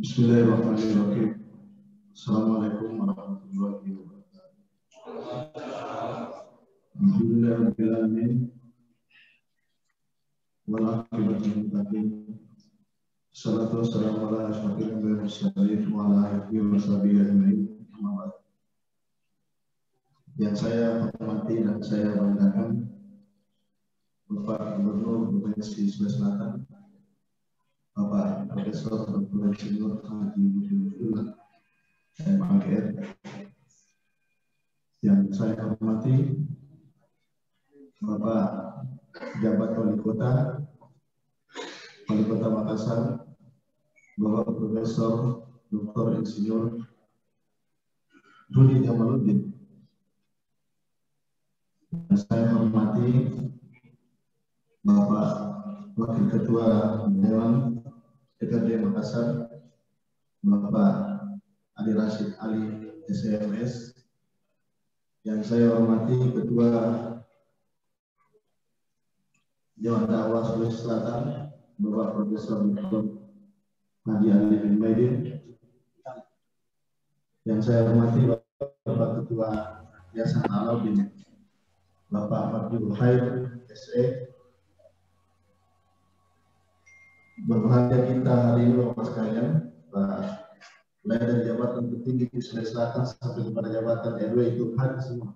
Bismillahirrahmanirrahim. Assalamualaikum warahmatullahi wabarakatuh. Alhamdulillahirabbil alamin. Wal aqibatu lil muttaqin. Shalatu wassalamu ala asyrofil anbiya'i wal mursalin wa ala alihi wa sahbihi ajma'in. Amma ba'd. Yang saya hormati dan saya banggakan Bapak Gubernur Provinsi Sulawesi Selatan, Bapak Profesor Dr. Insinyur Haji Budiono MAGR. Yang saya hormati Bapak Pejabat Wali Kota Makassar, Bapak Profesor Dr. Insinyur Rudi Jamaluddin. Dan saya hormati Bapak Wakil Ketua Dewan DPRD Makassar, Bapak Ali Rashid Ali SMS. Yang saya hormati Ketua Dewan Dakwah Sulawesi Selatan, Bapak Profesor Dr. Hadi Ali bin Maidin. Yang saya hormati Bapak Ketua Yayasan Alauddin, Bapak Abdul Khair SE. Berbahagia kita hari ini Bapak sekalian, mulai dari jabatan tertinggi di Sulawesi Selatan sampai kepada jabatan RW itu hadir semua.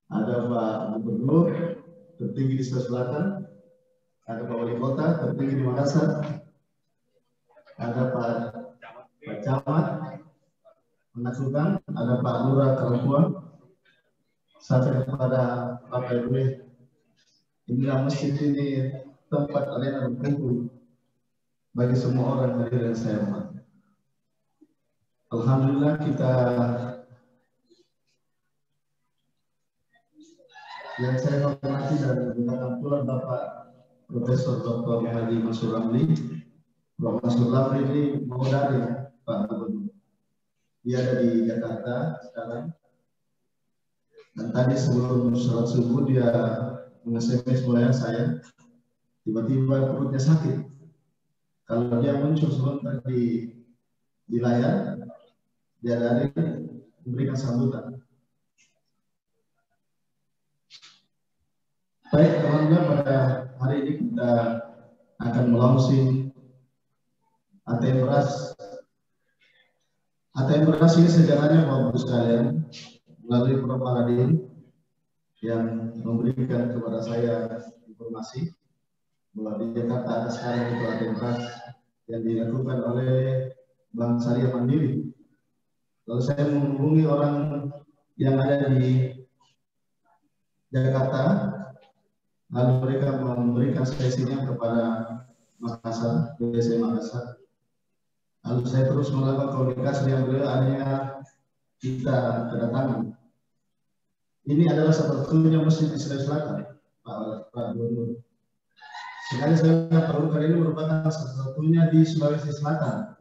Ada Pak Gubernur tertinggi di Sulawesi Selatan, ada Pak Wali Kota tertinggi di Makassar, ada Pak Camat Menaklukan, ada Pak Lurah Karampuan, sampai kepada Pak RW. Inilah masjid ini tempat arena berkumpul bagi semua orang hadir dan saya hormati. Alhamdulillah kita yang saya hormati dan menggunakan pula Bapak Profesor Dr. Haji Mansur Ramli. Bapak Mansur Ramli ini mau dari Pak Gubernur. Dia ada di Jakarta sekarang. Dan tadi sebelum sholat subuh dia nge-SMS saya, tiba-tiba perutnya sakit. Kalau dia muncul sebentar di layar, dia dari memberikan sambutan. Baik, teman-teman, pada hari ini kita akan melaunching ATM beras. ATM beras ini sejalannya Bapak sekalian melalui Prof. Aladin yang memberikan kepada saya informasi bahwa di Jakarta ada sekarang itu ATM beras yang dilakukan oleh Bank Syariah Mandiri. Lalu saya menghubungi orang yang ada di Jakarta, lalu mereka memberikan spesinya kepada Makassar, BSM Makassar. Lalu saya terus melakukan komunikasi yang beliau akhirnya kita kedatangan. Ini adalah satu-satunya masjid di Sulawesi Selatan, Pak Gubernur. Sekali saya perlukan ini merupakan satu-satunya di Sulawesi Selatan.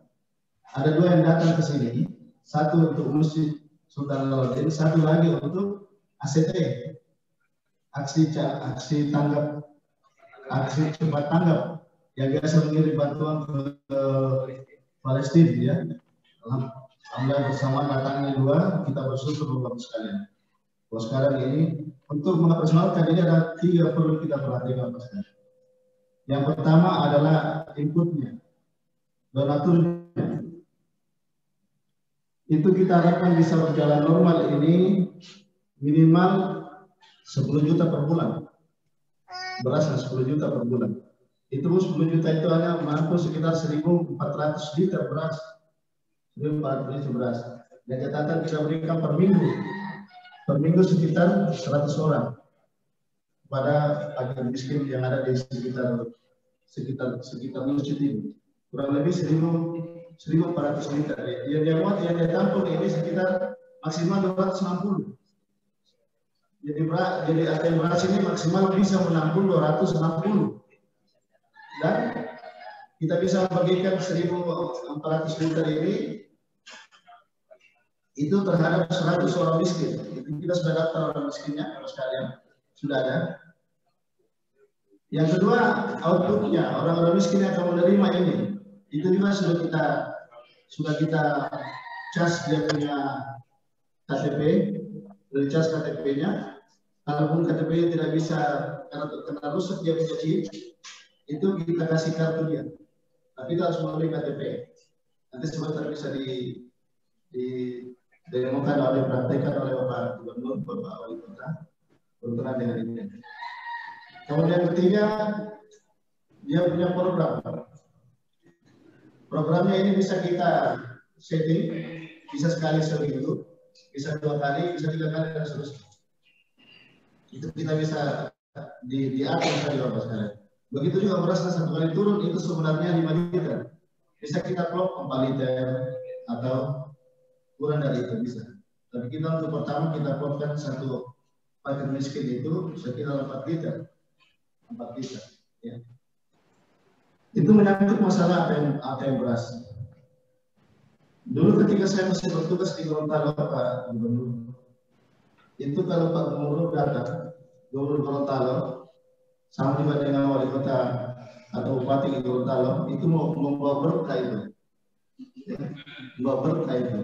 Ada dua yang datang ke sini, satu untuk Masjid Sultan Alauddin, satu lagi untuk ACT, aksi cepat tanggap yang biasa mengirim bantuan ke Palestina, ya. Alhamdulillah bersama datangnya dua, kita bersyukur Bapak sekalian. Kalau sekarang ini untuk memaksimalkan ini ada 3 perlu kita perhatikan Bapak sekalian. Yang pertama adalah inputnya, donaturnya. Itu kita harapkan bisa berjalan normal ini minimal 10 juta per bulan. Berasnya 10 juta per bulan. Itu 10 juta itu hanya mampu sekitar 1.400 liter beras. 1.400 liter beras. Dan catatan kita berikan per minggu. Per minggu sekitar 100 orang pada fakir miskin yang ada di sekitar masjid ini. Kurang lebih 1.400 liter. Yang dia tampung ini sekitar maksimal 260. Jadi ATM beras ini maksimal bisa menampung 260. Dan kita bisa bagikan 1.400 liter ini itu terhadap 100 orang miskin. Itu kita sudah daftar orang miskinnya, kalau sekalian sudah ada. Yang kedua, outputnya orang-orang miskin yang akan menerima ini, itu juga sudah kita cas dia punya KTP, dari cas KTP-nya. Kalaupun KTP-nya tidak bisa karena rusak dia punya chip, itu kita kasih kartu dia. Tapi itu harus melalui KTP. Nanti sebentar bisa didemokan oleh praktekkan oleh Bapak Gubernur, Bapak Wali Kota, berkenaan dengan ini. Kemudian ketiga, dia punya program. Programnya ini bisa kita setting, bisa sekali seminggu, bisa 2 kali, bisa 3 kali, dan seterusnya. Itu kita bisa diatur tadi Bapak sekalian. Begitu juga berasnya 1 kali turun, itu sebenarnya 5 liter. Bisa kita plot 4 liter atau kurang dari itu bisa. Tapi kita untuk pertama kita plotkan 1 paket miskin itu sekitar 4 liter. 4 liter. Ya. Itu menyangkut masalah ATM beras. Dulu ketika saya masih bertugas di Gorontalo, Pak Gubernur, itu kalau Pak Gubernur datang, Gubernur Gorontalo, sama juga dengan wali kota atau bupati di Gorontalo, itu mau membawa berkah itu. Membawa berkah itu.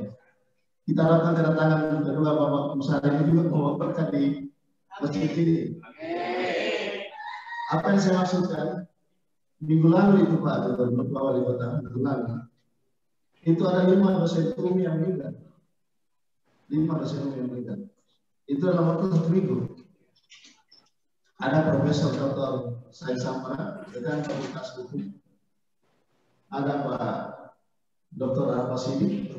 Kita harapkan kedatangan kedua Bapak Musara ini juga membawa berkah di masjid ini. Apa yang saya maksudkan? Minggu lalu itu Pak Gubernur wali kota minggu lalu, itu ada 5 dosen umum yang meninggal. 5 dosen umum yang meninggal. Itu dalam waktu 1 minggu. Ada Profesor Dr. Said Samara dengan Fakultas Hukum. Ada Pak Dr. Al-Fasidi.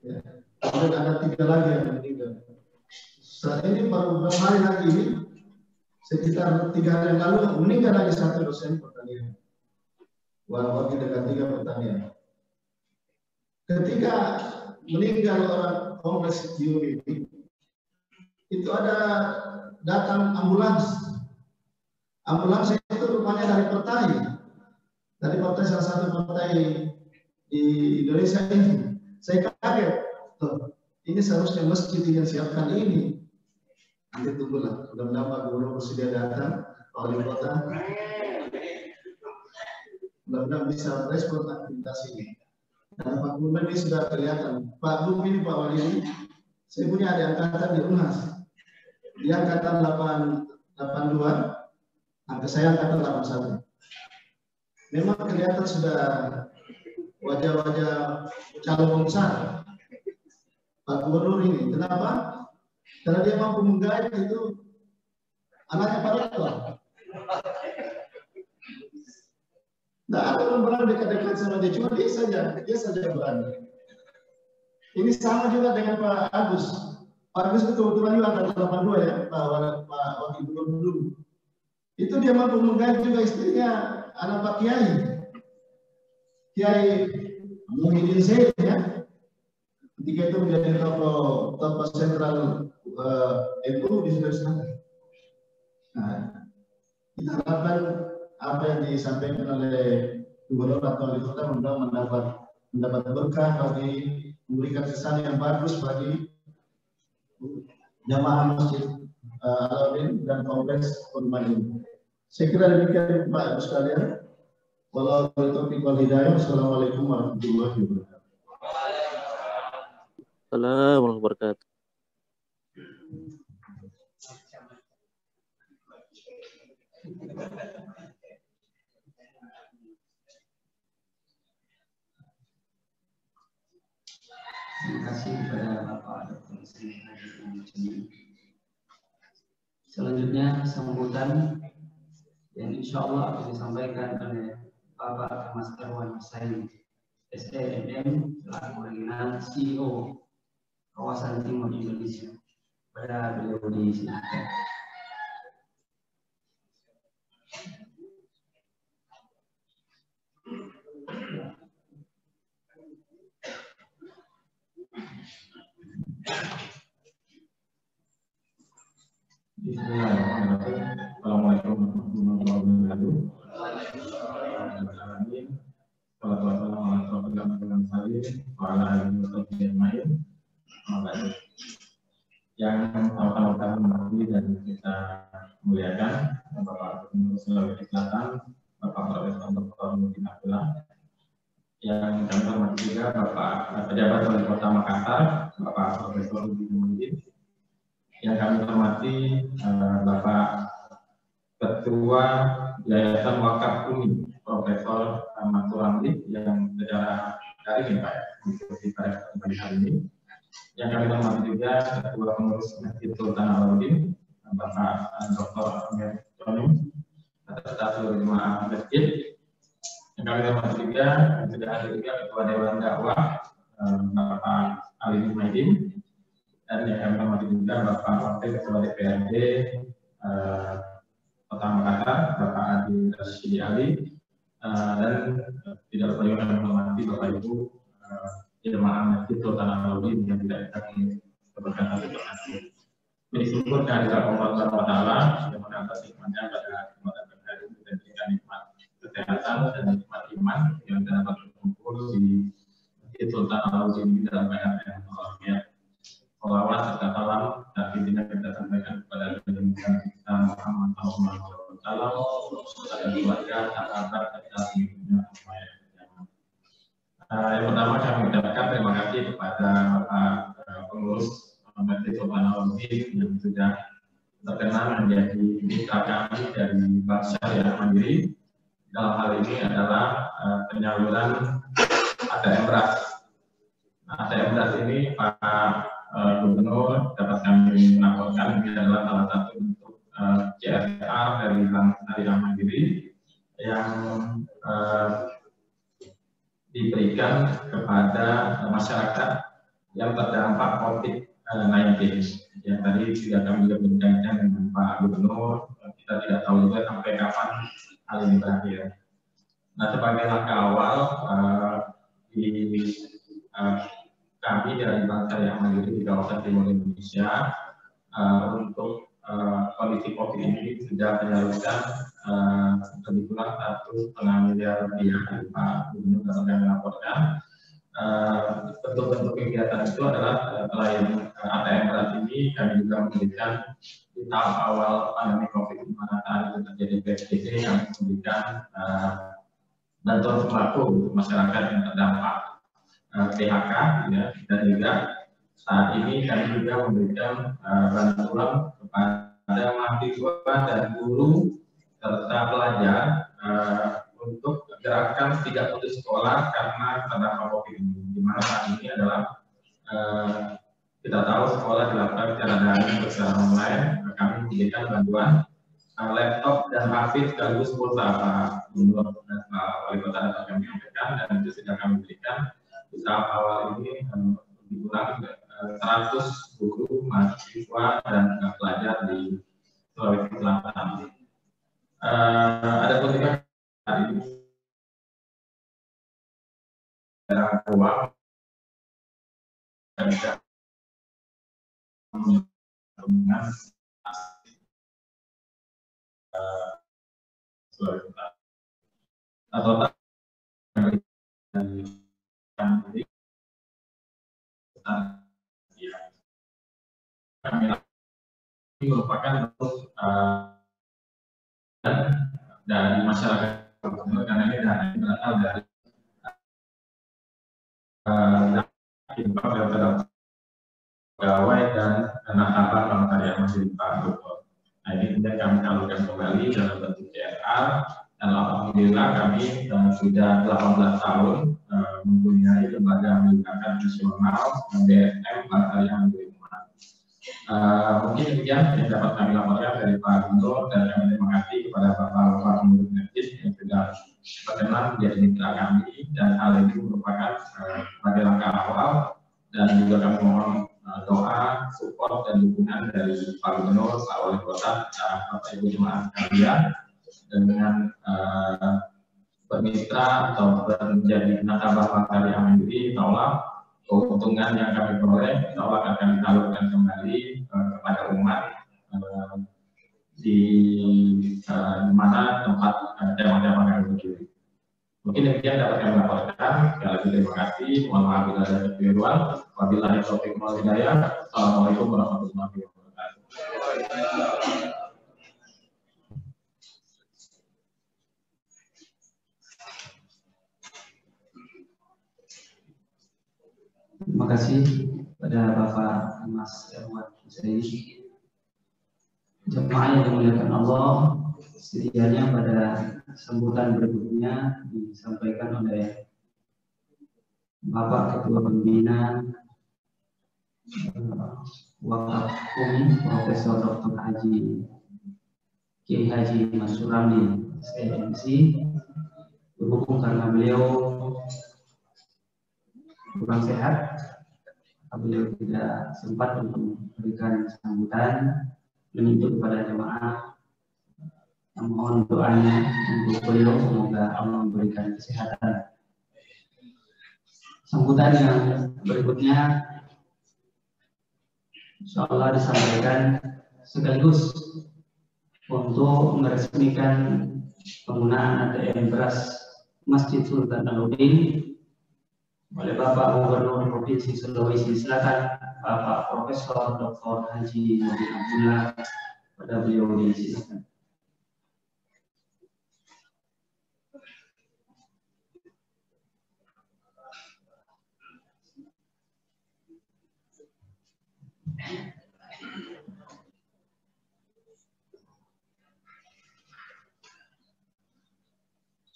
Ya. Kemudian ada 3 lagi yang meninggal. Saat ini baru beberapa hari lagi ini, sekitar 3 hari yang lalu meninggal lagi 1 dosen pertanian. Walaupun dengan 3 pertanian. Ketika meninggal orang kompleks Giuri ini, itu ada datang ambulans. Ambulans itu rupanya dari partai salah satu partai di Indonesia ini. Saya kaget, ini seharusnya masjid yang siapkan ini. Nanti tunggulah, mudah-mudahan Pak Gubernur bersedia datang, wali kota, mudah-mudahan bisa respon aktivitas ini. Karena Pak Gubernur ini sudah kelihatan. Pak Gubernur ini, Pak Wali ini, saya punya adik angkatan di UNAS. Dia angkatan 82, angka saya angkatan 81. Memang kelihatan sudah wajah-wajah calon besar Pak Gubernur ini. Kenapa? Karena dia mampu menggait itu anaknya Pak Rektor. Nah, ada orang berani dekat-dekat sama dia, cuma dia saja berani. Ini sama juga dengan Pak Agus. Pak Agus itu kebetulan juga angkatan 82 ya, Pak Wakil Gubernur dulu. Itu dia mampu menggait juga istrinya, anak Pak Kiai Muhyiddin Zaid ya. Ketika itu menjadi tokoh sentral NU di Sulawesi Selatan. Nah, kita harapkan apa yang disampaikan oleh Gubernur atau wali kota mendapat berkah bagi memberikan kesan yang bagus bagi jamaah masjid Al-Amin dan kompleks Purmadi. Saya kira demikian Pak Ibu sekalian. Wallahualam taufiq wal hidayah. Wassalamualaikum warahmatullahi wabarakatuh. Assalamualaikum warahmatullahi wabarakatuh. Terima kasih kepada Bapak Dr. Sri Hadi. Selanjutnya sambutan yang insya Allah akan disampaikan oleh Bapak Mas Erwan Husain, SDM selaku Regional CEO Kawasan Timur Indonesia. Pada beliau disilakan. Bismillahirrahmanirrahim. Assalamualaikum warahmatullahi wabarakatuh. yang sama-sama kami hormati dan kita muliakan Bapak Gubernur Sulawesi Selatan, Bapak Profesor Dr. Nurdin Abdullah, yang kami hormati juga Bapak Pejabat Wali Kota Makassar, Bapak Profesor Nurdin, yang kami hormati Bapak Ketua Yayasan Wakaf Umi, Profesor Mansur Ramli, yang secara daring Pak mengikuti pada hari ini. Yang kami hormati juga Ketua Pengurus Masjid Sultan Alauddin, Bapak Dr. Ahmed Tonum, serta seluruh jemaah masjid. Yang kami hormati juga sudah ada juga Ketua Dewan Dakwah Bapak Ali Muhaidin, dan yang kami hormati juga Bapak Wakil Ketua DPRD Kota Makassar, Bapak Adi Rashidi Ali, dan tidak lupa juga kami hormati Bapak Ibu jemaah Masjid Sultan Alauddin yang tidak bisa keberkatan berkasih. Ini syukur kehadirat Allah Subhanahu wa Ta'ala yang mana atas nikmatnya pada kesempatan hari ini kita diberikan nikmat kesehatan dan nikmat iman yang dapat berkumpul di Masjid Sultan Alauddin ini dalam keadaan yang bahagia. Salawat serta salam dan intinya kita sampaikan kepada junjungan kita Muhammad sallallahu alaihi wasallam, kepada keluarga, sahabat serta pengikutnya semuanya. Yang pertama kami ucapkan terima kasih kepada pengurus Masjid Sultan Alauddin yang sudah terkenal menjadi mitra kami dari Bank Syariah Mandiri. Dalam hal ini adalah penyaluran ATM beras. ATM beras ini Pak Gubernur dapat kami laporkan ini adalah salah satu bentuk CSR dari Bank Syariah Mandiri yang diberikan kepada masyarakat yang terdampak COVID-19. Yang tadi sudah kami juga berbincang dengan Pak Gubernur, kita tidak tahu juga sampai kapan hal ini berakhir. Nah, sebagai langkah awal kami dari Bank Syariah Mandiri di kawasan Timur Indonesia untuk kondisi COVID ini sudah menyalurkan lebih kurang 1,5 miliar rupiah dari Pak Gubernur dalam yang melaporkan. Bentuk-bentuk kegiatan itu adalah selain ATM beras ini, kami juga memberikan di tahap awal pandemi COVID di mana saat itu terjadi PSBB, kami memberikan bantuan sembako untuk masyarakat yang terdampak PHK, ya, dan juga saat ini kami juga memberikan bantuan kepada mahasiswa dan guru serta pelajar untuk gerakan tidak putus sekolah karena terdampak COVID ini. Di mana saat ini adalah kita tahu sekolah dilakukan secara daring atau secara online. Kami memberikan bantuan laptop dan HP sekaligus pulsa Pak Gubernur dan Pak Wali Kota dapat kami sampaikan, dan itu sudah kami berikan di tahap awal ini lebih kurang 100 guru, mahasiswa dan pelajar di Sulawesi Selatan. Ada pun juga hari ini uang dan juga dengan Sulawesi Selatan atau dari kami ini merupakan bentuk dari masyarakat karena ini berasal dari pegawai dan nasabah Bank Syariah Mandiri Pak Gubernur. Nah, ini kemudian kami salurkan kembali dalam bentuk CSR, dan alhamdulillah kami sudah 18 tahun mempunyai lembaga pendidikan nasional BSM Bank Syariah Mandiri. Mungkin demikian yang dapat kami laporkan dari Pak Gubernur, dan kami terima kasih kepada Bapak Pengurus Masjid yang sudah berkenan menjadi mitra kami, dan hal ini merupakan sebagai langkah awal, dan juga kami mohon doa, support dan dukungan dari Pak Gubernur, Pak Wali Kota, Bapak Ibu jemaah sekalian, dan dengan bermitra atau menjadi nasabah Bank Syariah Mandiri, insya Allah keuntungan yang kami peroleh insya Allah akan kami salurkan kembali kepada umat di mana tempat cabang-cabang yang berdiri. Mungkin demikian dapat kami laporkan. Sekali lagi terima kasih. Mohon maaf bila ada kekeliruan. Wabillahi taufiq wal hidayah. Assalamualaikum warahmatullahi wabarakatuh. Terima kasih pada Bapak Mas Erwan Husaini. Jemaah yang dimuliakan Allah, setidaknya pada sambutan berikutnya disampaikan oleh Bapak Ketua Pembina Wakaf Umi Profesor Dr. Haji Kiai Haji Mansur Ramli SMC. Berhubung karena beliau kurang sehat, beliau tidak sempat untuk memberikan sambutan, meminta kepada jemaah mohon doanya untuk beliau, semoga Allah memberikan kesehatan. Sambutan yang berikutnya insya Allah disampaikan sekaligus untuk meresmikan penggunaan ATM beras Masjid Sultan Alauddin oleh Bapak Gubernur Provinsi Sulawesi Selatan, Bapak Profesor Dr. Haji Nurdin Abdullah. Pada beliau disilakan.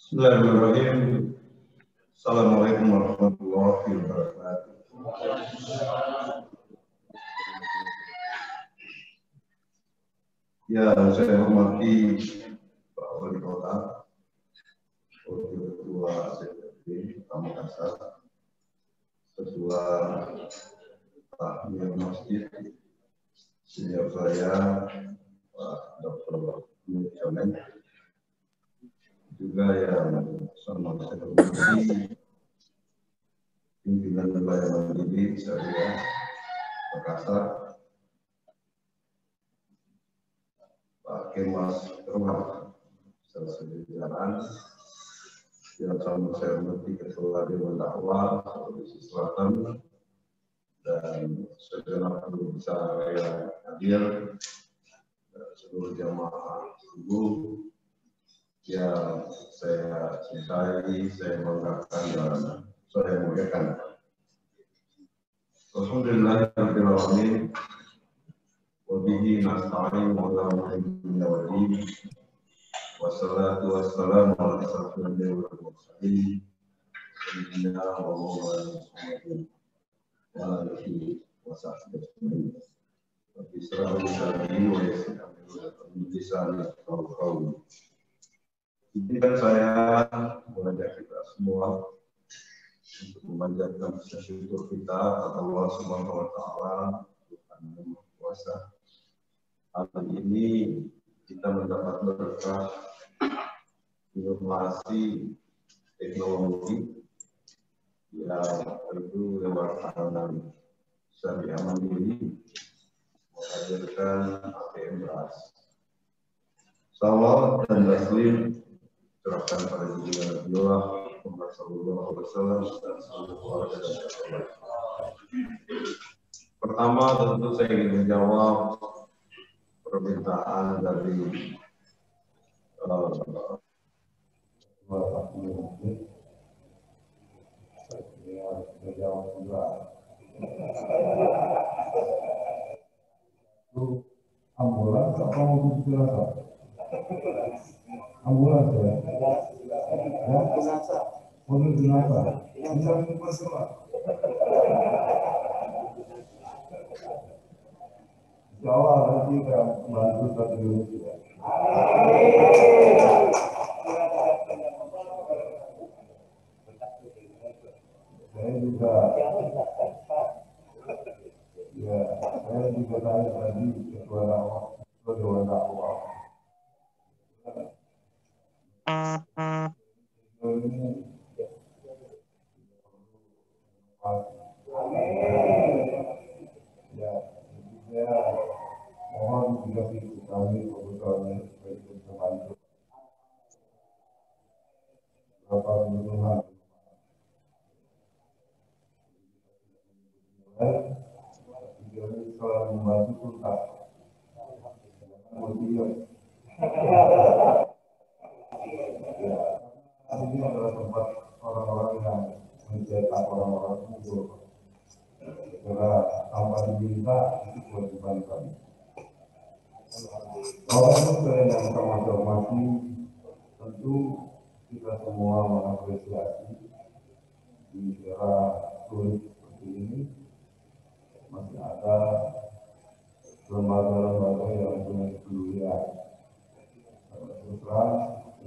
Bismillahirrahmanirrahim. Assalamualaikum warahmatullahi wabarakatuh. Ya, saya hormati Pak Wali Kota, Wakil Ketua CPD Pamekasan, Ketua Tahmir Masjid, senior saya Pak Dr. Muhammad, juga yang sama saya hormati pimpinan wilayah Mandiri saya Makassar, Pak Kemas Erwan, selesai jalan yang sama saya hormati Ketua Dewan Dakwah Sulawesi Selatan dan segenap guru besar yang hadir, seluruh jamaah subuh yang saya cintai, saya banggakan dan saya muliakan. Alhamdulillahirabbil alamin. Wabihi nasta'in wa la ilaha illa wassalatu wassalamu ala asyrafil anbiya'i wal mursalin sayyidina wa maulana Muhammadin wa alihi wa sahbihi ajma'in. Rabbi shrah li sadri wa yassir li amri wa lisani yafqahu qawli. Izinkan saya mengajak kita semua untuk memanjatkan syukur kita kepada Allah Subhanahu wa taala Tuhan yang Maha Kuasa. Hari ini kita mendapat berkah inovasi teknologi yang itu lewat tangan Syariah Mandiri menghadirkan ATM beras. Salawat dan taslim terapkan pada junjungan Nabiullah Muhammad sallallahu alaihi wasallam dan seluruh keluarga dan sahabat. Pertama tentu saya ingin menjawab permintaan dari Bapak Menteri. Saya menjawab juga. Ambulans apa mobil jenazah? Ambulans ya? Mobil jenazah. Bisa bersemak. Insya Allah nanti akan membantu satu Indonesia. Saya juga tanya tadi ketua Dewan Dakwah. Ya, saya mohon dikasih kami kebutuhannya supaya kita bantu. Bapak Gubernur Jadi setelah membantu tuntas. Kemudian, ya, ini adalah tempat orang-orang yang mencetak orang-orang unggul. Karena tanpa diminta itu kewajiban kami. Bapak Ibu sekalian yang kami hormati, tentu kita semua mengapresiasi di era sulit seperti ini masih ada lembaga-lembaga yang punya kepedulian. Terus terang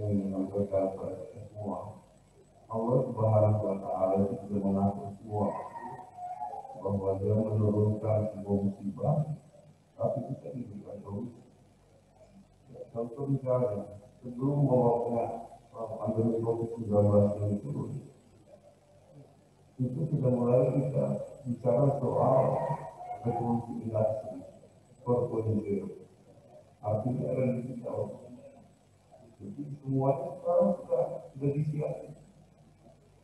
yang menyampaikan kepada kita semua, Allah Subhanahu wa Ta'ala itu sudah mengatur semua bahwa Dia menurunkan sebuah musibah, tapi kita diberikan solusi. Contoh misalnya, sebelum bawahnya pandemi COVID-19 ini turun, itu sudah mulai kita bicara soal revolusi industri 4.0. Artinya ada digital. Jadi semuanya sekarang sudah disiapkan.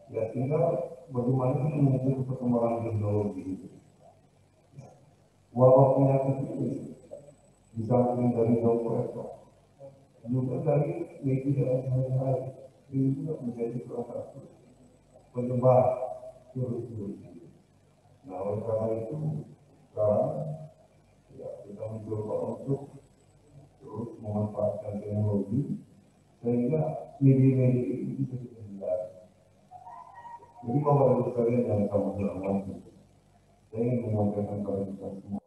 Ya tinggal bagaimana kita mengukur perkembangan teknologi itu. Wabah penyakit ini disamping dari dokter, juga dari media sehari-hari ini juga menjadi salah satu penyebar virus-virus ini. Nah, oleh karena itu sekarang ya, kita mencoba untuk terus memanfaatkan teknologi sehingga media-media ini bisa kita hindari. Jadi Bapak Ibu sekalian yang kami hormati, saya ingin menyampaikan kepada kita semua.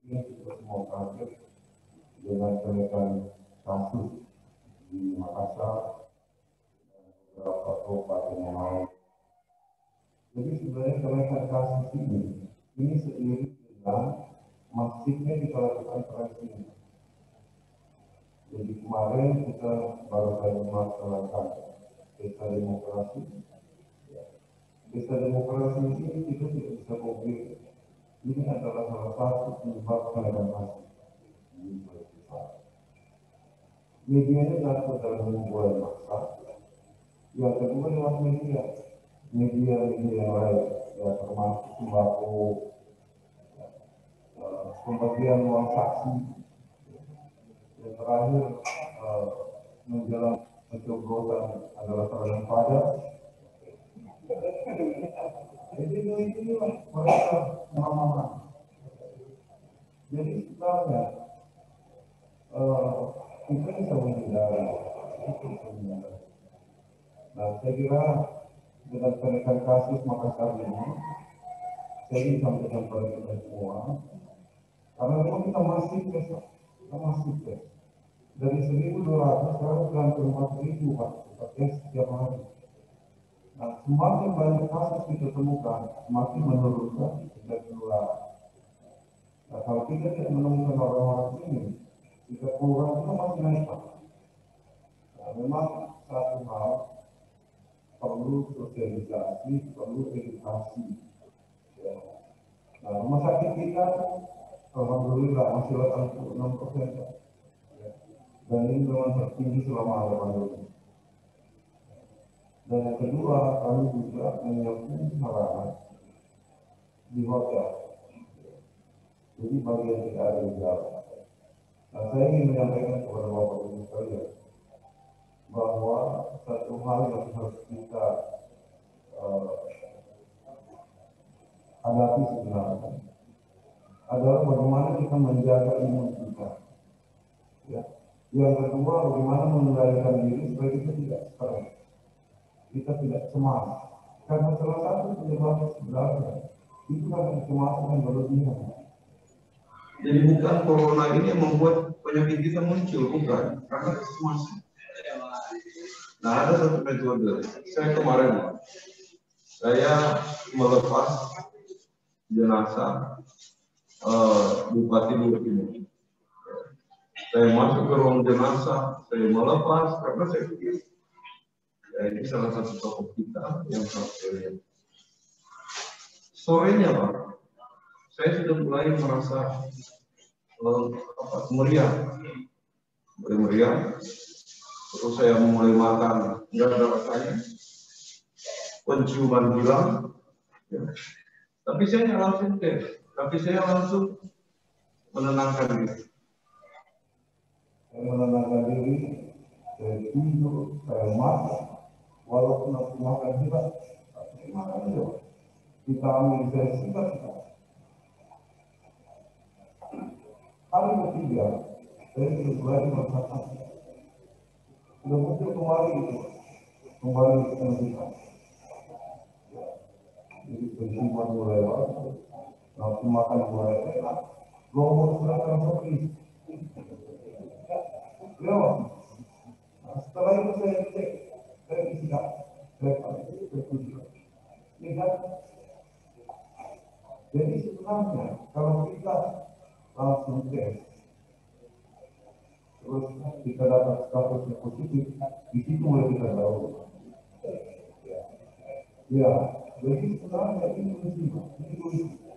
Mungkin kita semua kaget dengan kenaikan kasus di Makassar dan beberapa kabupaten yang lain. Jadi sebenarnya kenaikan kasus ini seiring dengan masifnya kita lakukan prevensi. Jadi kemarin kita baru saja melaksanakan pesta demokrasi. Pesta demokrasi ini kita tidak bisa pungkiri. Ini adalah salah satu penyebab kenaikan kasus di Indonesia. Medianya jatuh dalam membuat maksa. Yang kedua lewat media yang lain, ya termasuk sembako, pembagian uang saksi. Yang terakhir menjelang pencoblosan adalah terhadap pajak. Jadi inilah mereka pemahaman. Jadi sebenarnya kita bisa menghindari. Nah, saya kira dengan kenaikan kasus Makassar ini, saya ingin sampaikan kepada kita semua, karena memang kita masih tes. Dari 1.200 sekarang sudah hampir 4.000 Pak, kita tes setiap hari. Nah, semakin banyak kasus kita temukan, semakin menurunkan tingkat penularan. Nah, kalau kita tidak menemukan orang-orang ini, tingkat penularan itu masih naik Pak. Nah, memang satu hal perlu sosialisasi, perlu edukasi. Ya. Nah, rumah sakit kita, alhamdulillah masih 86%. Ya. Dan ini memang tertinggi selama ada pandemi. Dan yang kedua, kami juga menyiapkan sarana di hotel. Jadi bagi yang tidak ada gejala. Nah, saya ingin menyampaikan kepada Bapak Ibu sekalian bahwa satu hal yang harus kita hadapi sebenarnya adalah bagaimana kita menjaga imun kita. Ya. Yang kedua, bagaimana mengendalikan diri supaya kita tidak stres, kita tidak cemas. Karena salah satu penyebab sebenarnya itu karena kecemasan yang berlebihan. Jadi bukan corona ini yang membuat penyakit kita muncul, bukan karena kecemasan. Nah, ada satu metode. Saya melepas jenazah Bupati Luhut ini. Saya masuk ke ruang jenazah, saya melepas karena saya pikir ya, ini salah satu tokoh kita yang sangat mulia. Sorenya Pak, saya sudah mulai merasa meriah. Terus saya mulai makan, nggak ada rasanya, penciuman hilang, ya. Tapi saya langsung tes. Tapi saya langsung menenangkan diri. Saya menenangkan diri, saya tidur, saya makan, walaupun aku makan juga, tapi makan juga. Kita ambil saya singkat. Hari ketiga, saya sudah mulai merasakan. Sudah muncul kembali ke kita. Jadi persimpuan mulai lewat, nafsu makan mulai enak, lombok serahkan seperti lewat. Nah, setelah itu saya cek, saya isikan, saya puji. Lihat, jadi sebenarnya kalau kita langsung tes, terus kita dapat status yang positif, di situ mulai kita tahu. Ya, jadi sebenarnya ini musibah, ini musibah.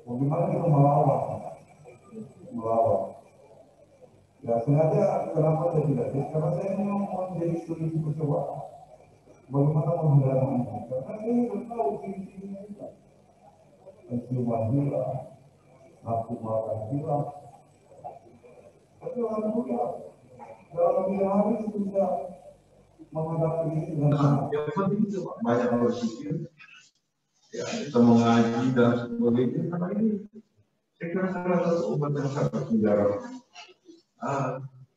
Bagaimana kita melawan? Ya sengaja kenapa saya tidak tes? Karena saya mau menjadi studi percobaan. Bagaimana menghilangkannya? Karena saya sudah tahu ciri-cirinya kita. Penciuman hilang, nafsu makan hilang. Tapi alhamdulillah, dalam 3 hari sudah menghadapi ini dengan yang penting itu banyak berpikir, ya kita mengaji dan sebagainya. Karena ini saya kira salah satu obat yang sangat mujarab.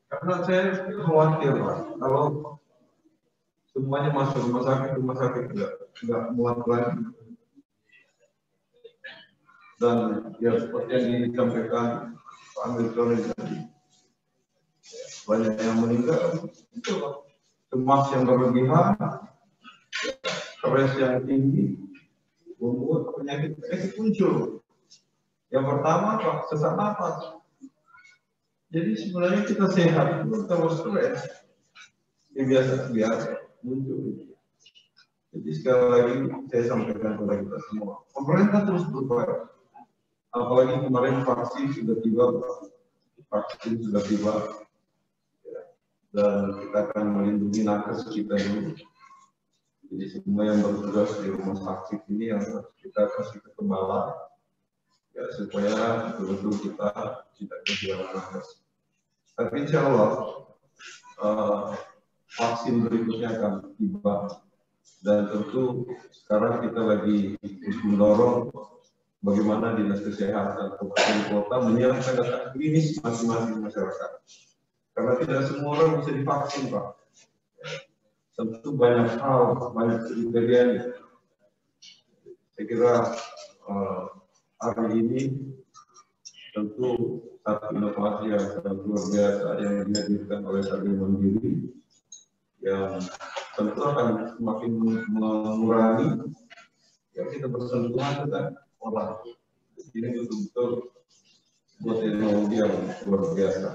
Karena saya khawatir Pak, kalau semuanya masuk rumah sakit tidak muat lagi. Dan ya seperti yang disampaikan Pak Amir Soleh tadi, banyak yang meninggal itu cemas yang berlebihan, stres yang tinggi, membuat penyakit muncul. Yang pertama Pak, sesak nafas. Jadi sebenarnya kita sehat itu kalau stres, ya biasa muncul. Jadi sekali lagi saya sampaikan kepada kita semua, pemerintah terus berupaya. Apalagi kemarin vaksin sudah tiba, dan kita akan melindungi nakes kita dulu. Jadi semua yang bertugas di rumah sakit ini yang kita kasih kekebalan, ya supaya betul-betul kita tidak kehilangan nakes. Tapi insya Allah vaksin berikutnya akan tiba, dan tentu sekarang kita lagi mendorong bagaimana dinas kesehatan kabupaten kota menyiapkan data klinis masing-masing masyarakat. Karena tidak semua orang bisa divaksin, Pak. Tentu banyak hal, banyak kriterianya. Saya kira hari ini tentu satu inovasi yang sangat luar biasa yang dihadirkan oleh Sarjana Mandiri, yang tentu akan semakin mengurangi ya kita bersentuhan dengan orang. Ini betul-betul sebuah teknologi yang luar biasa.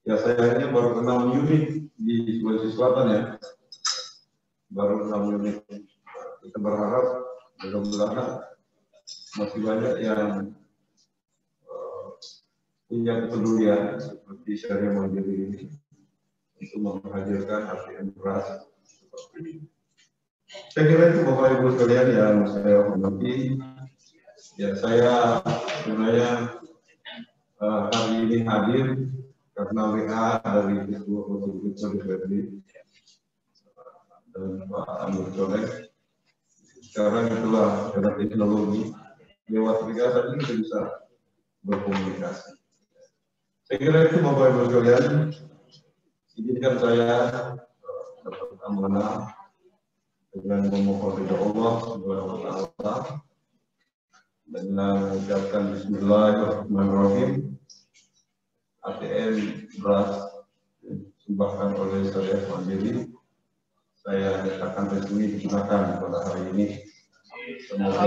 Ya sayangnya baru 6 unit di Sulawesi Selatan ya, baru 6 unit. Kita berharap mudah-mudahan masih banyak yang punya kepedulian seperti Syariah Mandiri ini untuk menghadirkan ATM beras seperti ini. Saya kira itu Bapak Ibu sekalian yang saya hormati. Ya saya sebenarnya hari ini hadir karena WA dari Ketua Konstitusi DPRD dan Pak Amir Soleh. Sekarang itulah era teknologi, lewat aplikasi ini kita bisa berkomunikasi. Saya kira itu Bapak Ibu sekalian. Izinkan saya dapat amanah dengan memohon ridha Allah Subhanahu wa taala dengan mengucapkan bismillahirrahmanirrahim. ATM beras disumbangkan oleh Syariah Mandiri, saya nyatakan resmi digunakan pada hari ini. Semoga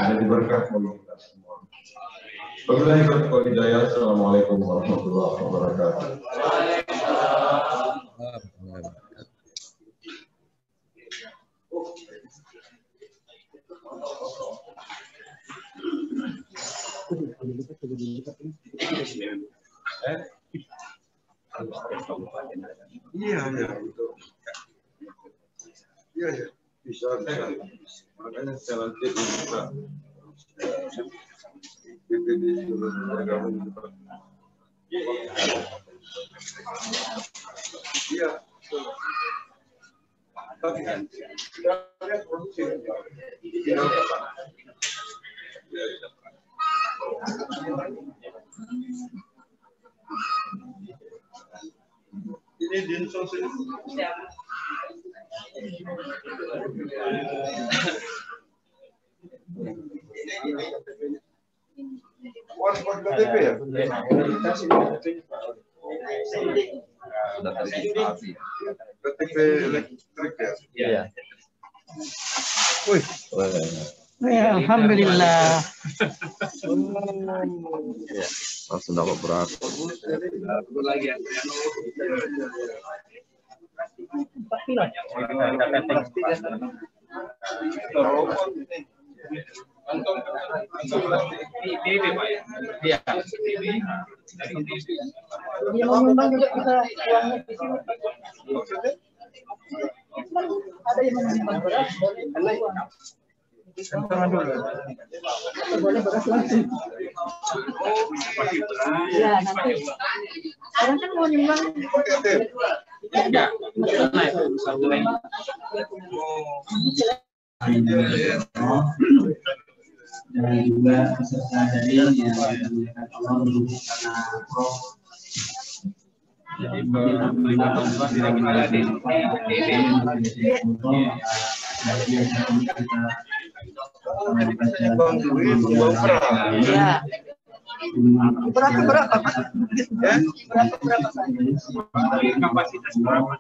menjadi berkah bagi kita semua. Wabillahi taufiq wal hidayah. Assalamualaikum warahmatullahi wabarakatuh. Iya, bisa. Makanya saya nanti bisa Iya. Ini dinsos ini. Buat KTP ya? KTP elektrik ya? Iya. Wih. Ya, alhamdulillah. Langsung dapat berat. Iya. Yang mau nyumbang juga bisa uangnya di sini. Ada yang mau nyumbang beras, boleh uang. Boleh beras langsung. Ya, nanti. Orang kan mau nyumbang. Ya, dan juga peserta dari yang dimuliakan Allah karena Prof. Jadi berikan bantuan bila kita ada di berapa kapasitas berapa?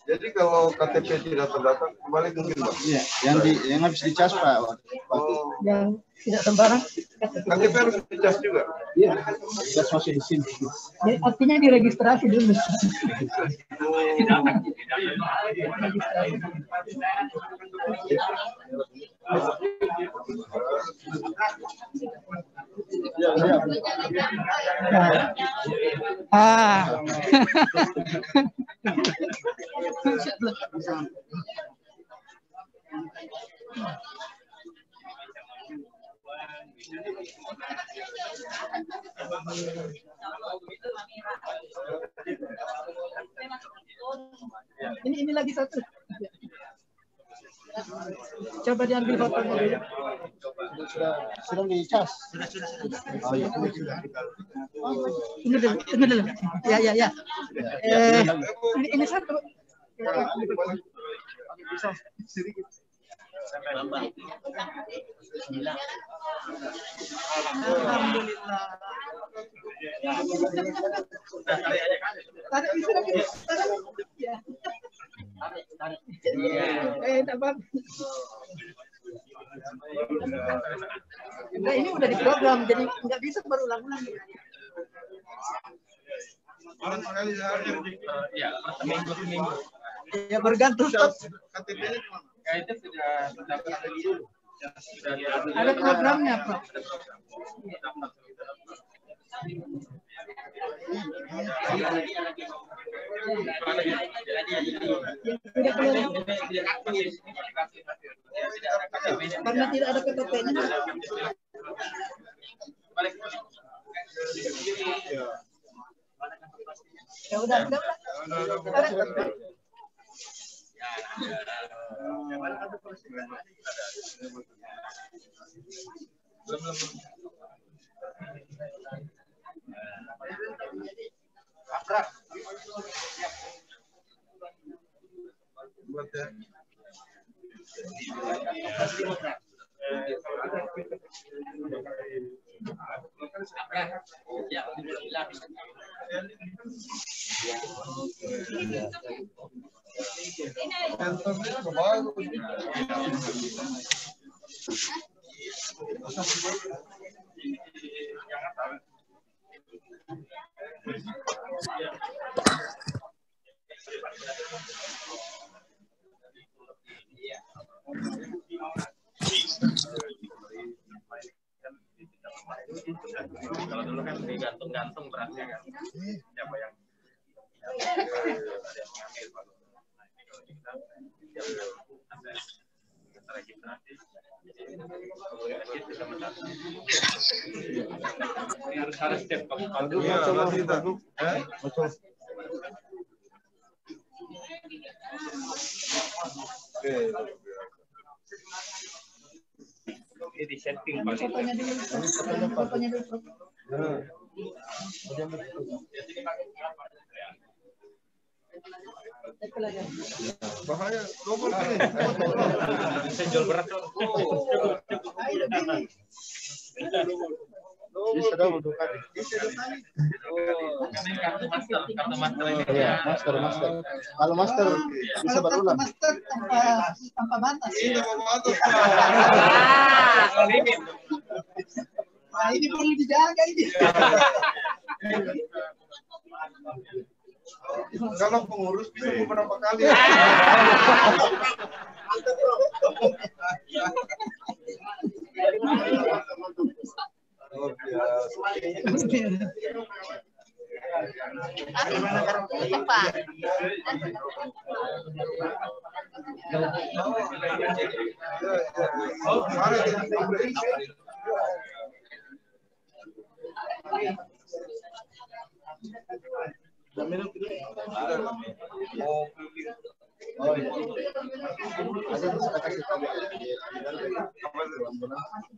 Jadi kalau KTP tidak terdata kembali mungkin Pak? Iya, yang habis dicas Pak. Yang tidak sembarang. KTP harus dicas juga? Iya, dicas masih di sini. Jadi, artinya diregistrasi dulu. Ini lagi satu. Coba diambil fotonya dulu. Sudah dicas. Oh iya. Ini dulu. Ya. Ini satu. Bisa sedikit. Alhamdulillah. Tarik bisa lagi. Ya. Dapat. Nah, ini udah diprogram, jadi nggak bisa berulang-ulang. Minggu. Ya bergantung. KTP-nya Itu sudah dulu. Ada programnya, Pak. Karena tidak ada KTP-nya. Ya udah. Kalau dulu kan digantung-gantung berasnya kan. Siapa yang ada yang mengambil baru. Nah, ini kalau kita diambil antara kita jadi bisa mendapat. Harus step kalau di setting fotonya dulu. Bahaya, nomor ini. Saya jual berat. Bisa double 2 kali. Kartu master ini. Iya, master. Kalau master bisa berulang. Master tanpa batas. Ini mau batas. Nah, ini perlu dijaga ini. Kalau pengurus bisa beberapa kali.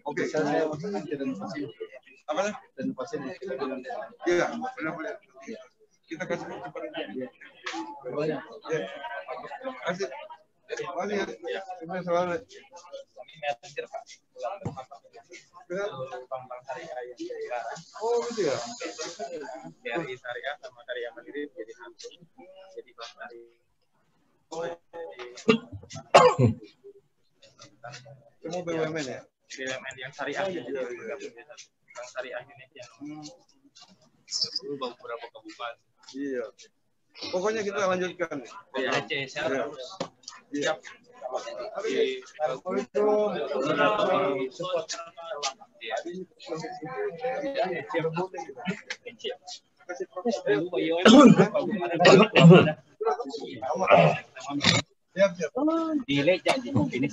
Oke, saya renovasi. Apa? Renovasi. Iya, benar-benar. Kita kasih cepat. Ya. Kasih. Kembali ya. Ini soalnya. Oh gitu ya. BRI Syariah sama Syariah Mandiri jadi satu. Jadi kelas dari Semua BUMN ya? BUMN yang syariah jadi Bank Syariah Indonesia. Beberapa kabupaten. Iya. Pokoknya kita lanjutkan. Ya, siap. Siap. Siap. Di Leja di sini.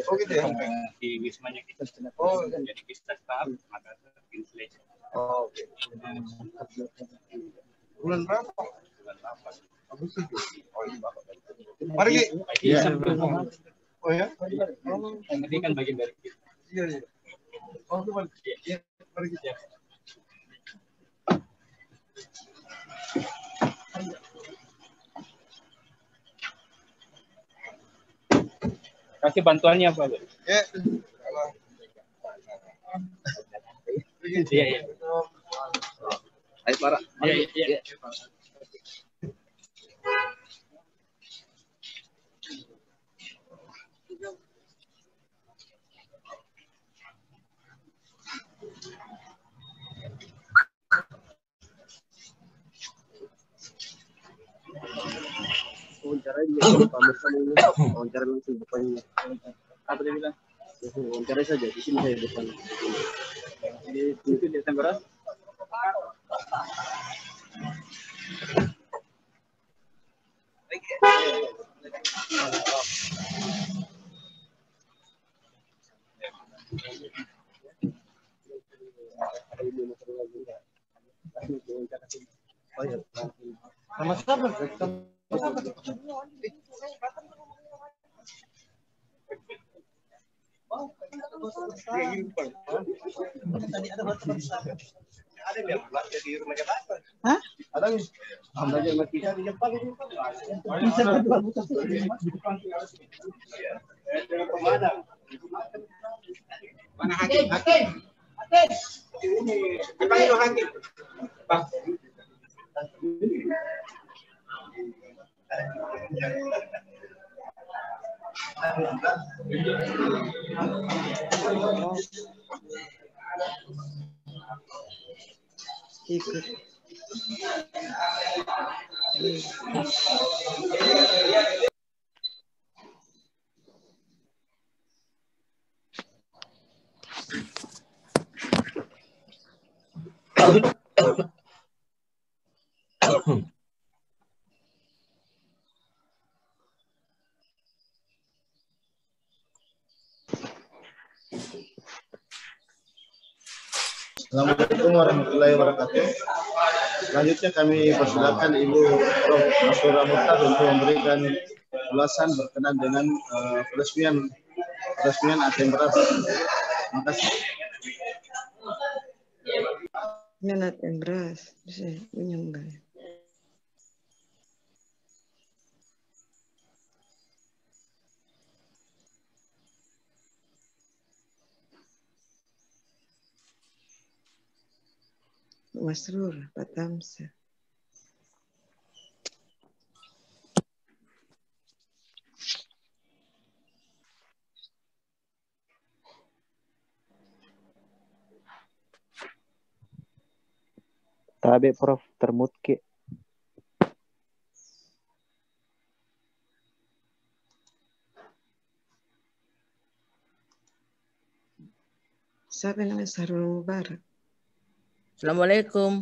Oh gitu ya. Di Wismanya kita. Oh, jadi kita tetap maka di Leja. Oh, oke. Bulan berapa? Agustus. Oh, ini Bapak. Mari, Ki. Iya. Oh ya? Ini kan bagian dari kita. Iya. Oh, itu balik. Iya, mari Ki. Kasih bantuannya apa, Bu? Ya. Iya. Ayo, Para. Iya. Wawancara juga pamerkan ini, wawancara langsung depannya. Apa dia bilang? Wawancara saja di sini saya depan. Itu di Tangerang. Sama-sama. Hah? Ada nih. Belajar sama kita di Jepang ini. Mana Hakim? Hakim. Dipanggil Hakim. Bang. Assalamualaikum warahmatullahi wabarakatuh. Selanjutnya kami persilakan Ibu Prof. Masura Mukhtar untuk memberikan ulasan berkenaan dengan peresmian ATM beras. Terima kasih. ATM beras bisa menyumbang. Masrur, Pak Tamsa. Tabe Prof termutke. Siapa namanya Sarul Mubarak? Assalamualaikum.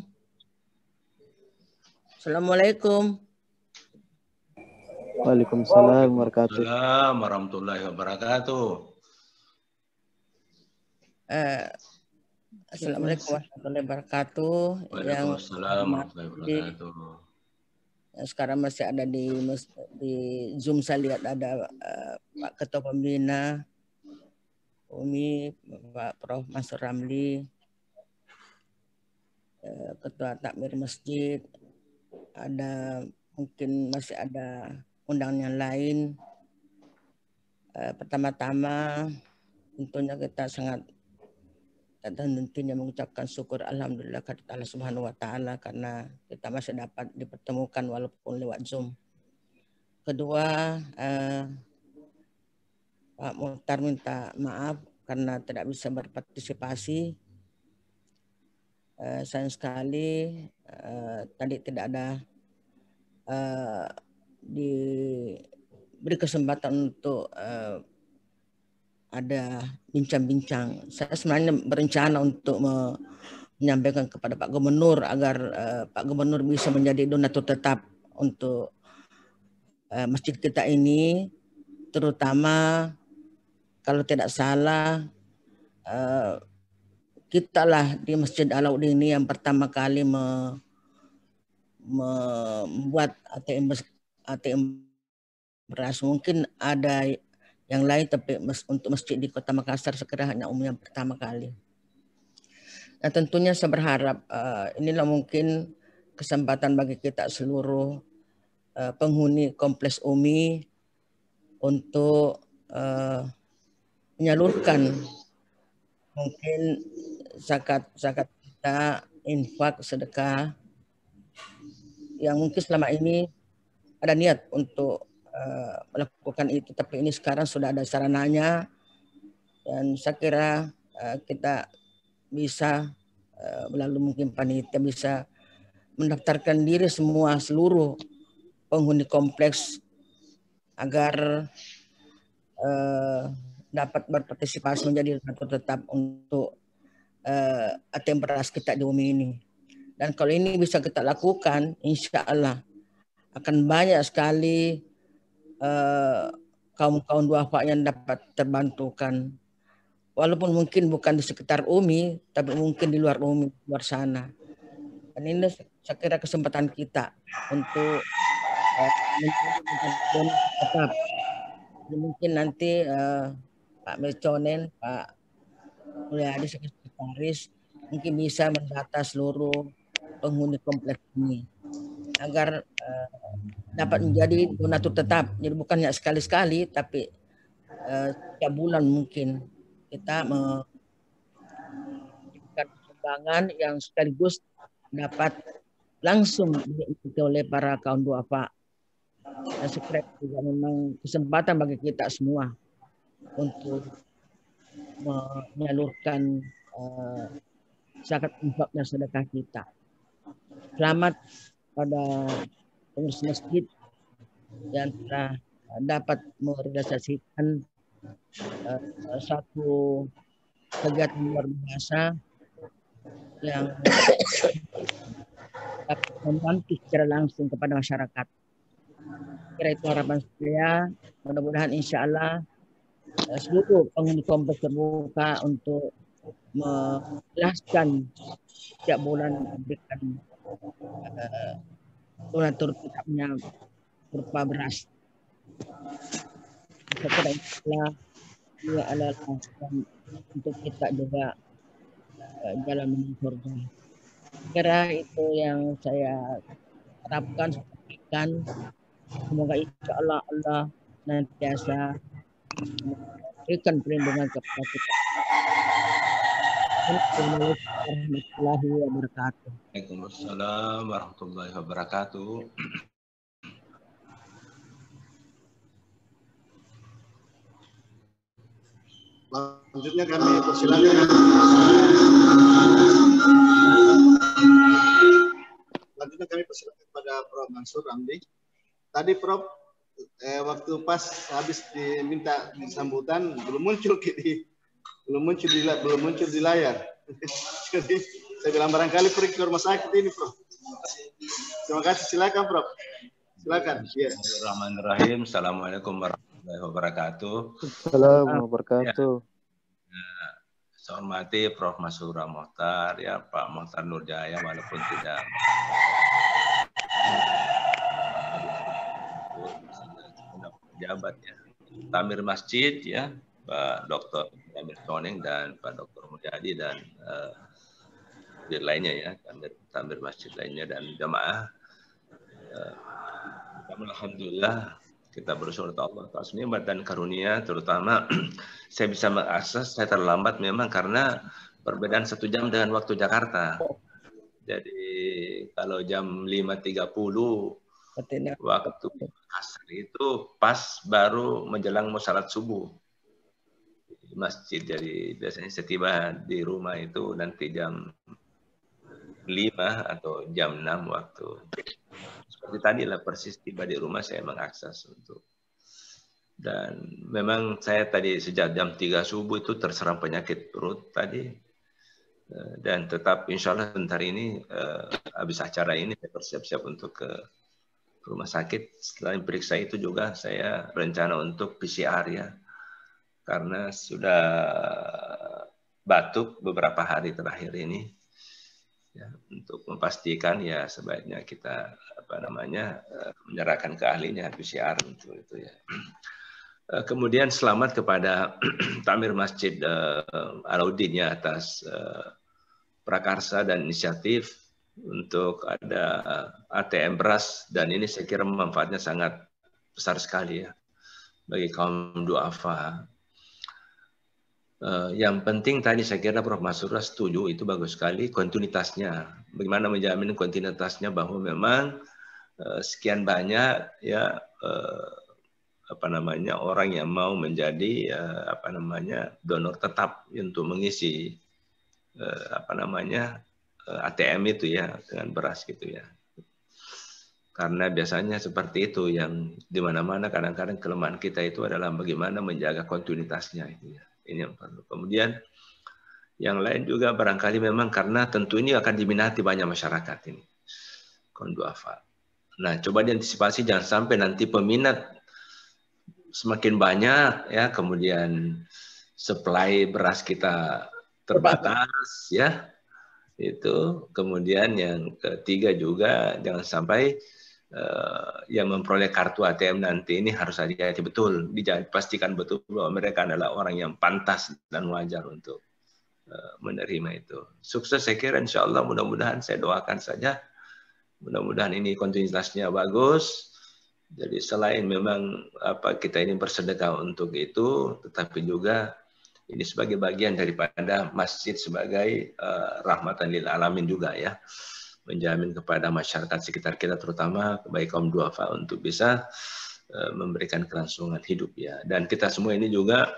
Assalamualaikum. Waalaikumsalam warahmatullahi wabarakatuh. Assalamualaikum warahmatullahi wabarakatuh. Waalaikumsalam warahmatullahi wabarakatuh. Yang sekarang masih ada di Zoom, saya lihat ada Pak Ketua Pembina Umi, Pak Prof. Mansur Ramli, Ketua Takmir Masjid, ada mungkin masih ada undangan yang lain. Pertama-tama tentunya kita sangat dan tentunya mengucapkan syukur alhamdulillah kepada Allah Subhanahu wa taala karena kita masih dapat dipertemukan walaupun lewat Zoom. Kedua, Pak Mukhtar minta maaf karena tidak bisa berpartisipasi. Sayang sekali tadi tidak ada diberi kesempatan untuk ada bincang-bincang. Saya sebenarnya berencana untuk menyampaikan kepada Pak Gubernur agar Pak Gubernur bisa menjadi donatur tetap untuk masjid kita ini, terutama kalau tidak salah kita lah di Masjid Alauddin ini yang pertama kali membuat ATM beras. Mungkin ada yang lain, tapi untuk masjid di Kota Makassar sekira hanya Umi yang pertama kali. Nah, tentunya saya berharap inilah mungkin kesempatan bagi kita seluruh penghuni kompleks Umi untuk menyalurkan mungkin zakat kita, infak, sedekah yang mungkin selama ini ada niat untuk melakukan itu, tapi ini sekarang sudah ada sarananya dan saya kira kita bisa melalui mungkin panitia bisa mendaftarkan diri semua seluruh penghuni kompleks agar dapat berpartisipasi menjadi donatur tetap untuk ATM beras kita di Umi ini. Dan kalau ini bisa kita lakukan, insya Allah akan banyak sekali kaum duafa yang dapat terbantukan. Walaupun mungkin bukan di sekitar Umi, tapi mungkin di luar Umi, luar sana. Dan ini saya kira kesempatan kita untuk tetap. Mungkin nanti Pak Meconen, Pak Mulyadi sekretaris mungkin bisa mendata seluruh penghuni kompleks ini agar dapat menjadi donatur tetap. Jadi bukannya sekali-sekali, tapi setiap bulan mungkin kita memberikan sumbangan yang sekaligus dapat langsung diikuti oleh para kaum duafa. Dan sekret juga memang kesempatan bagi kita semua untuk menyalurkan zakat infak dan sedekah kita. Selamat pada pengurus masjid yang telah dapat merealisasikan satu kegiatan luar biasa yang dapat membantu secara langsung kepada masyarakat. Kira itu harapan saya. Mudah-mudahan insya Allah seluruh penghuni kompleks terbuka untuk menjelaskan setiap bulan memberikan donatur tetapnya berupa beras. Saya kira itulah dia adalah untuk kita juga jalan menuju surga. Kira itu yang saya harapkan, sampaikan. Semoga insya Allah Allah nantiasa memberikan perlindungan kepada kita. Assalamualaikum warahmatullahi wabarakatuh. Waalaikumsalam warahmatullahi wabarakatuh. Selanjutnya kami persilakan. Selanjutnya kami persilakan kepada Prof. Mansur Ramli. Tadi Prof, waktu pas habis diminta sambutan belum muncul di layar. Jadi saya bilang barangkali pergi ke rumah sakit ini, Prof. Terima kasih, silakan Prof. Silakan. Ya. Bismillahirrahmanirrahim. Assalamualaikum warahmatullahi wabarakatuh. Assalamualaikum wabarakatuh. Saya hormati Prof. Masura Mohtar, ya Pak Mohtar Nurjaya, walaupun tidak pejabat ya. Tamir Masjid ya, Pak Dr. Tamir Soneng dan Pak Dr. Mulyadi dan lainnya ya, Tamir Masjid lainnya dan jamaah. Alhamdulillah kita bersyukur kepada Allah atas nikmat dan karunia, terutama saya bisa mengakses, saya terlambat memang karena perbedaan 1 jam dengan waktu Jakarta. Jadi kalau jam 5.30 waktu asar itu pas baru menjelang mau salat subuh di masjid. Jadi biasanya saya tiba di rumah itu nanti jam 5 atau jam 6 waktu. Seperti tadi lah persis tiba di rumah saya mengakses untuk. Dan memang saya tadi sejak jam 3 subuh itu terserang penyakit perut tadi. Dan tetap insya Allah bentar ini habis acara ini saya bersiap-siap untuk ke rumah sakit. Selain periksa itu juga saya rencana untuk PCR ya. Karena sudah batuk beberapa hari terakhir ini. Ya, untuk memastikan ya sebaiknya kita menyerahkan ke ahlinya PCR untuk itu ya. Kemudian selamat kepada Tamir Masjid Alauddin ya atas prakarsa dan inisiatif untuk ada ATM beras, dan ini saya kira manfaatnya sangat besar sekali ya bagi kaum duafa. Yang penting tadi saya kira Prof. Masura setuju, itu bagus sekali kontinuitasnya. Bagaimana menjamin kontinuitasnya bahwa memang sekian banyak ya orang yang mau menjadi donor tetap untuk mengisi ATM itu ya dengan beras gitu ya. Karena biasanya seperti itu yang di mana-mana kadang-kadang kelemahan kita itu adalah bagaimana menjaga kontinuitasnya itu ya. Ini yang perlu. Kemudian yang lain juga barangkali memang karena tentu ini akan diminati banyak masyarakat ini. Kaum duafa. Nah, coba diantisipasi jangan sampai nanti peminat semakin banyak ya, kemudian supply beras kita terbatas ya. Itu kemudian yang ketiga juga jangan sampai yang memperoleh kartu ATM nanti ini harus hati-hati betul, dipastikan betul bahwa mereka adalah orang yang pantas dan wajar untuk menerima itu. Sukses saya kira insya Allah, mudah-mudahan saya doakan saja, mudah-mudahan ini kontinuitasnya bagus. Jadi selain memang kita ini bersedekah untuk itu, tetapi juga ini sebagai bagian daripada masjid sebagai rahmatan lil alamin juga ya. Menjamin kepada masyarakat sekitar kita terutama baik kaum duafa untuk bisa memberikan kelangsungan hidup ya. Dan kita semua ini juga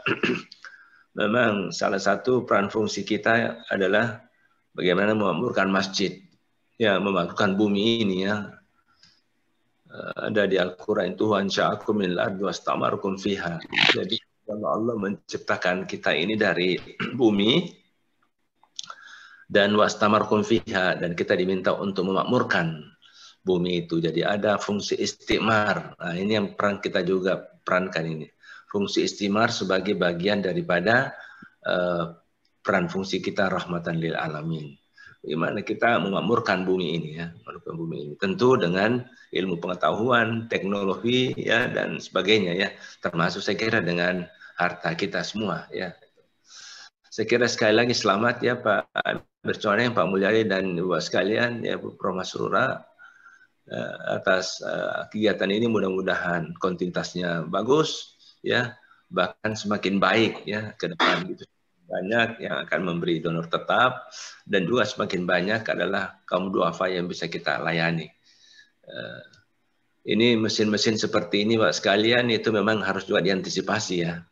memang salah satu peran fungsi kita adalah bagaimana memakmurkan masjid ya, memakmurkan bumi ini ya. Ada di Al-Quran itu ansha'akum minal ardi wasta'marakum fiha. Jadi kalau Allah menciptakan kita ini dari bumi Dan wastamarkum fiha, dan kita diminta untuk memakmurkan bumi itu. Jadi ada fungsi istimar. Nah, ini yang peran kita juga perankan ini. Fungsi istimar sebagai bagian daripada peran fungsi kita rahmatan lil alamin. Bagaimana kita memakmurkan bumi ini ya, memakmurkan bumi ini. Tentu dengan ilmu pengetahuan, teknologi ya dan sebagainya ya. Termasuk saya kira dengan harta kita semua ya. Saya kira sekali lagi selamat ya Pak Berconeng, Pak Mulyadi dan Ibu sekalian ya Bu Prof Masrura atas kegiatan ini. Mudah-mudahan kontinuitasnya bagus ya, bahkan semakin baik ya ke depan gitu. Banyak yang akan memberi donor tetap dan juga semakin banyak adalah kaum duafa yang bisa kita layani. Ini mesin-mesin seperti ini Pak sekalian itu memang harus juga diantisipasi ya.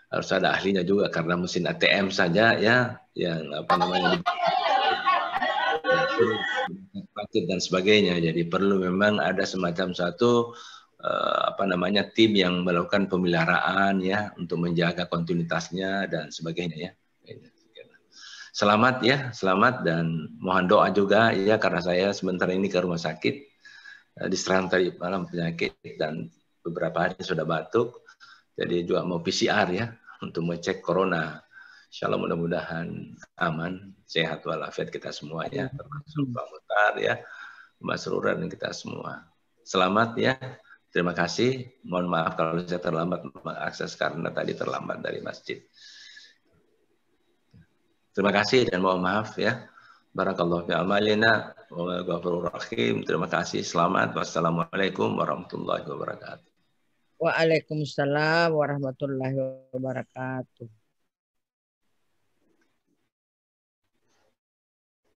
Harus ada ahlinya juga karena mesin ATM saja ya yang apa namanya dan sebagainya. Jadi perlu memang ada semacam satu apa namanya tim yang melakukan pemeliharaan ya untuk menjaga kontinuitasnya dan sebagainya ya. Selamat ya, selamat dan mohon doa juga ya karena saya sebentar ini ke rumah sakit diserang tadi malam penyakit dan beberapa hari sudah batuk. Jadi juga mau PCR ya untuk mengecek corona. Insya Allah mudah-mudahan aman, sehat walafiat kita semuanya, termasuk Pak Mutar ya, Mas Rura dan kita semua. Selamat ya, terima kasih. Mohon maaf kalau saya terlambat mengakses karena tadi terlambat dari masjid. Terima kasih dan mohon maaf ya. Barakallahu fi amalina wa ghafurur rahim. Terima kasih. Selamat. Wassalamualaikum warahmatullahi wabarakatuh. Waalaikumsalam warahmatullahi wabarakatuh.